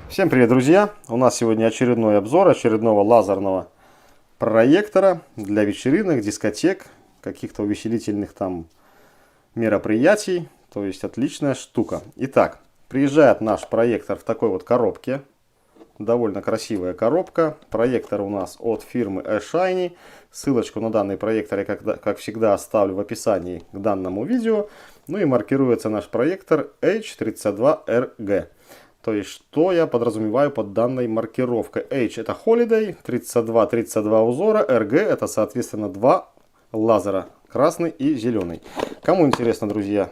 Всем привет, друзья! У нас сегодня очередной обзор очередного лазерного проектора для вечеринок, дискотек, каких-то увеселительных там мероприятий. То есть отличная штука. Итак, приезжает наш проектор в такой вот коробке. Довольно красивая коробка. Проектор у нас от фирмы eShiny. Ссылочку на данный проектор я, как всегда, оставлю в описании к данному видео. Ну и маркируется наш проектор H32RG. То есть, что я подразумеваю под данной маркировкой? H это Holiday, 32 узора, RG это, соответственно, два лазера, красный и зеленый. Кому интересно, друзья,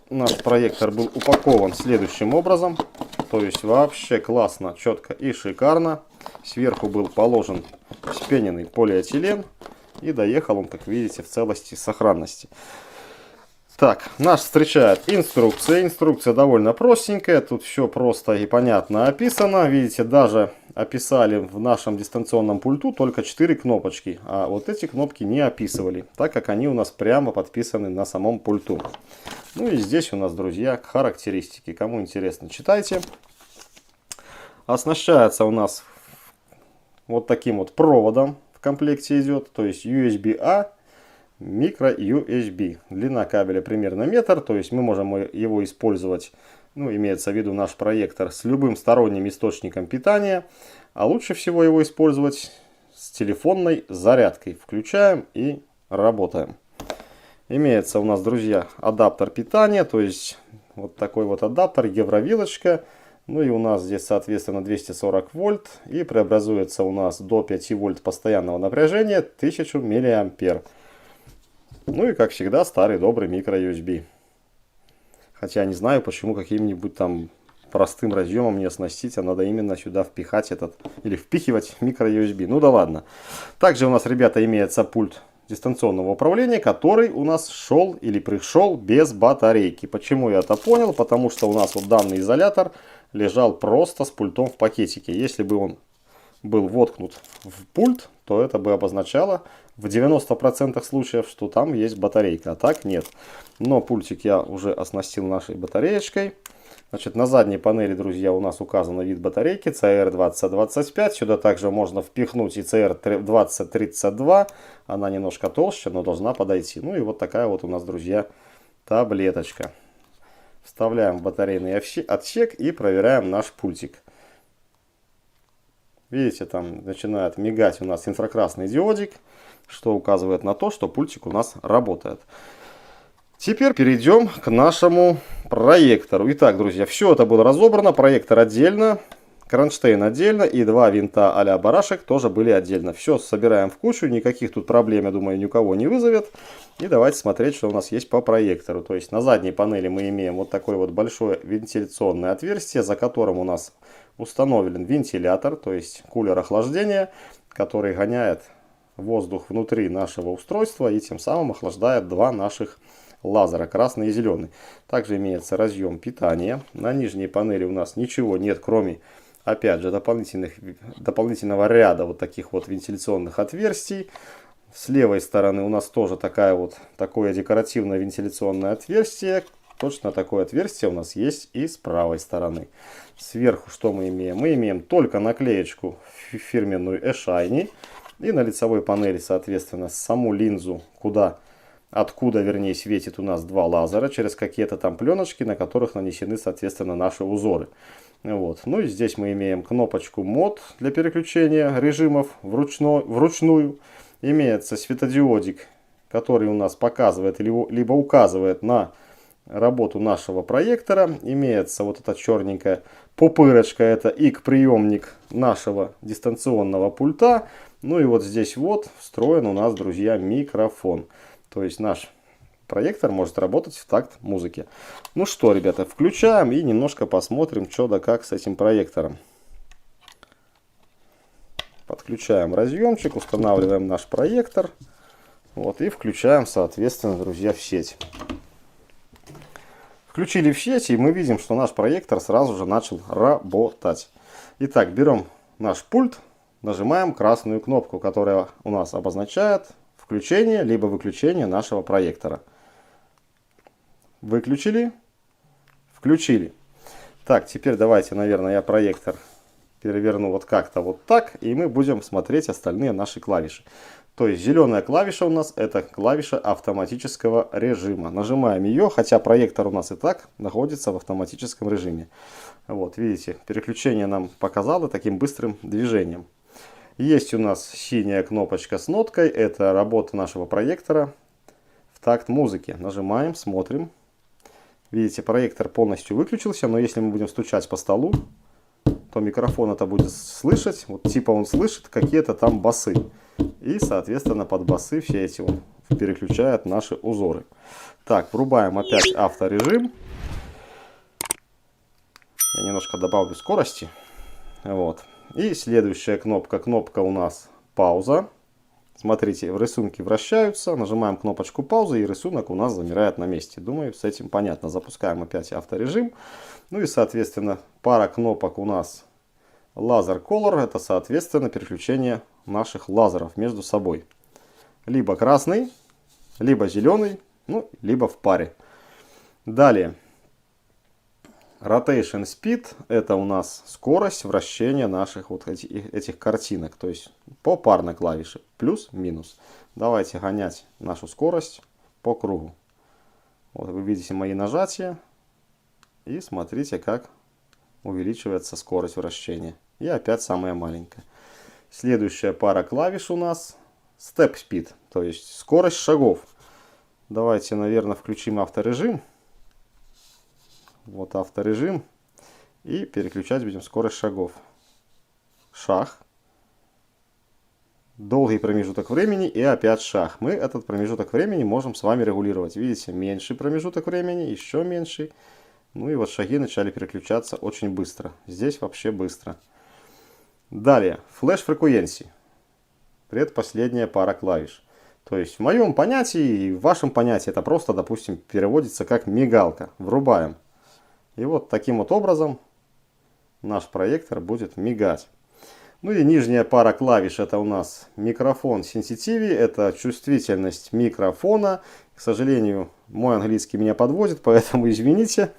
наш проектор был упакован следующим образом. То есть, вообще классно, четко и шикарно. Сверху был положен вспененный полиэтилен. И доехал он, как видите, в целости и сохранности. Так, нас встречает инструкция. Инструкция довольно простенькая. Тут все просто и понятно описано. Видите, даже описали в нашем дистанционном пульту только 4 кнопочки. А вот эти кнопки не описывали, так как они у нас прямо подписаны на самом пульту. Ну и здесь у нас, друзья, характеристики. Кому интересно, читайте. Оснащается у нас вот таким вот проводом в комплекте идет. То есть USB-A. Микро-USB. Длина кабеля примерно метр, то есть мы можем его использовать, ну, имеется в виду наш проектор, с любым сторонним источником питания, а лучше всего его использовать с телефонной зарядкой. Включаем и работаем. Имеется у нас, друзья, адаптер питания, то есть вот такой вот адаптер, евровилочка. Ну и у нас здесь, соответственно, 240 вольт и преобразуется у нас до 5 вольт постоянного напряжения 1000 миллиампер. Ну и, как всегда, старый добрый микро-USB. Хотя не знаю, почему каким-нибудь там простым разъемом не оснастить, а надо именно сюда впихать этот, или впихивать микро-USB. Ну да ладно. Также у нас, ребята, имеется пульт дистанционного управления, который у нас шел или пришел без батарейки. Почему я это понял? Потому что у нас вот данный изолятор лежал просто с пультом в пакетике. Если бы он был воткнут в пульт, то это бы обозначало в 90% случаев, что там есть батарейка, а так нет. Но пультик я уже оснастил нашей батареечкой. Значит, на задней панели, друзья, у нас указан вид батарейки CR2025. Сюда также можно впихнуть и CR2032. Она немножко толще, но должна подойти. Ну и вот такая вот у нас, друзья, таблеточка. Вставляем в батарейный отсек и проверяем наш пультик. Видите, там начинает мигать у нас инфракрасный диодик, что указывает на то, что пультик у нас работает. Теперь перейдем к нашему проектору. Итак, друзья, все это было разобрано. Проектор отдельно, кронштейн отдельно и два винта а-ля барашек тоже были отдельно. Все собираем в кучу, никаких тут проблем, я думаю, никого не вызовет. И давайте смотреть, что у нас есть по проектору. То есть на задней панели мы имеем вот такое вот большое вентиляционное отверстие, за которым у нас установлен вентилятор, то есть кулер охлаждения, который гоняет воздух внутри нашего устройства и тем самым охлаждает два наших лазера, красный и зеленый. Также имеется разъем питания. На нижней панели у нас ничего нет, кроме, опять же, дополнительного ряда вот таких вот вентиляционных отверстий. С левой стороны у нас тоже такое декоративное вентиляционное отверстие. Точно такое отверстие у нас есть и с правой стороны. Сверху что мы имеем? Мы имеем только наклеечку фирменную eShiny. И на лицевой панели, соответственно, саму линзу, откуда, вернее, светит у нас два лазера через какие-то там пленочки, на которых нанесены, соответственно, наши узоры. Вот. Ну и здесь мы имеем кнопочку мод для переключения режимов вручную. Имеется светодиодик, который у нас показывает либо указывает на работу нашего проектора. Имеется вот эта черненькая пупырочка, это ИК-приемник нашего дистанционного пульта. Ну и вот здесь вот встроен у нас, друзья, микрофон. То есть наш проектор может работать в такт музыки. Ну что, ребята, включаем и немножко посмотрим, что да как с этим проектором. Подключаем разъемчик, устанавливаем наш проектор. Вот, и включаем, соответственно, друзья, в сеть. Включили в сеть, и мы видим, что наш проектор сразу же начал работать. Итак, берем наш пульт, нажимаем красную кнопку, которая у нас обозначает включение либо выключение нашего проектора. Выключили, включили. Так, теперь давайте, наверное, я проектор переверну вот как-то вот так, и мы будем смотреть остальные наши клавиши. То есть зеленая клавиша у нас это клавиша автоматического режима. Нажимаем ее, хотя проектор у нас и так находится в автоматическом режиме. Вот, видите, переключение нам показало таким быстрым движением. Есть у нас синяя кнопочка с ноткой, это работа нашего проектора в такт музыки. Нажимаем, смотрим. Видите, проектор полностью выключился, но если мы будем стучать по столу, то микрофон это будет слышать. Вот типа он слышит какие-то там басы. И, соответственно, под басы все эти он переключает наши узоры. Так, врубаем опять авторежим. Я немножко добавлю скорости. Вот. И следующая кнопка. Кнопка у нас пауза. Смотрите, рисунки вращаются. Нажимаем кнопочку паузы, и рисунок у нас замирает на месте. Думаю, с этим понятно. Запускаем опять авторежим. Ну и, соответственно, пара кнопок у нас Laser Color. Это, соответственно, переключение наших лазеров между собой. Либо красный, либо зеленый, ну, либо в паре. Далее. Rotation Speed это у нас скорость вращения наших вот этих картинок. То есть по парной клавише. Плюс-минус. Давайте гонять нашу скорость по кругу. Вот вы видите мои нажатия. И смотрите, как увеличивается скорость вращения. И опять самая маленькая. Следующая пара клавиш у нас Step Speed. То есть скорость шагов. Давайте, наверное, включим авторежим. Вот авторежим. И переключать будем скорость шагов. Шаг. Долгий промежуток времени и опять шаг. Мы этот промежуток времени можем с вами регулировать. Видите, меньший промежуток времени, еще меньший. Ну и вот шаги начали переключаться очень быстро. Здесь вообще быстро. Далее. Flash Frequency. Предпоследняя пара клавиш. То есть в моем понятии и в вашем понятии это просто, допустим, переводится как мигалка. Врубаем. И вот таким вот образом наш проектор будет мигать. Ну и нижняя пара клавиш это у нас микрофон Sensitivity. Это чувствительность микрофона. К сожалению, мой английский меня подводит, поэтому извините.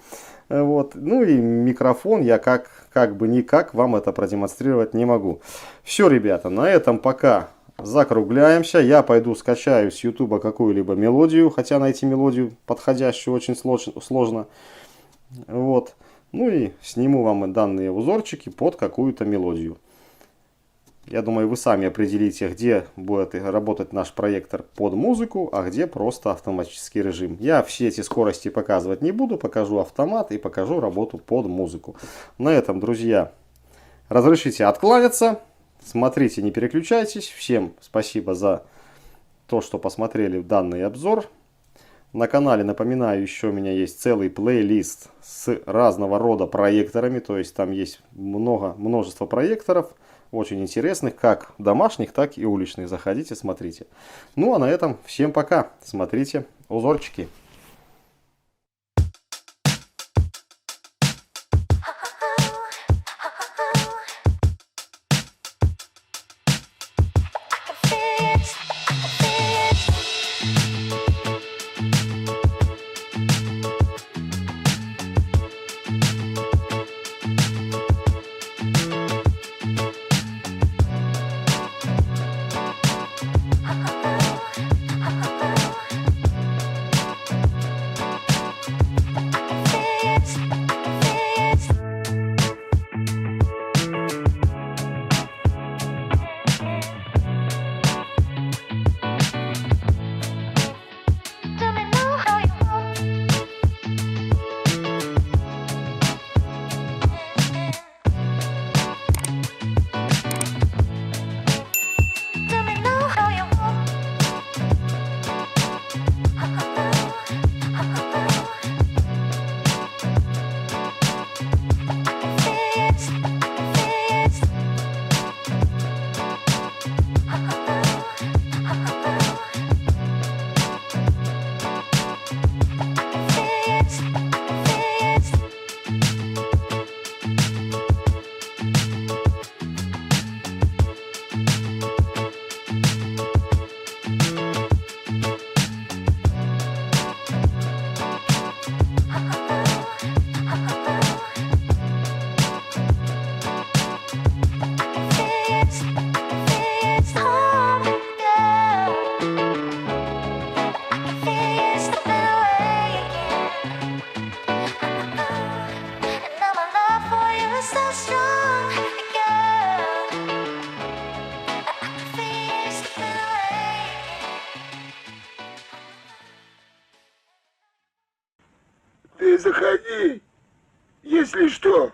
Вот. Ну и микрофон я как бы никак вам это продемонстрировать не могу. Все, ребята, на этом пока закругляемся. Я пойду скачаю с YouTube какую-либо мелодию, хотя найти мелодию подходящую очень сложно. Вот. Ну и сниму вам данные узорчики под какую-то мелодию. Я думаю, вы сами определите, где будет работать наш проектор под музыку, а где просто автоматический режим. Я все эти скорости показывать не буду, покажу автомат и покажу работу под музыку. На этом, друзья, разрешите откланяться. Смотрите, не переключайтесь. Всем спасибо за то, что посмотрели данный обзор. На канале, напоминаю, еще у меня есть целый плейлист с разного рода проекторами. То есть там есть множество проекторов. Очень интересных, как домашних, так и уличных. Заходите, смотрите. Ну а на этом всем пока. Смотрите узорчики. заходи, если что.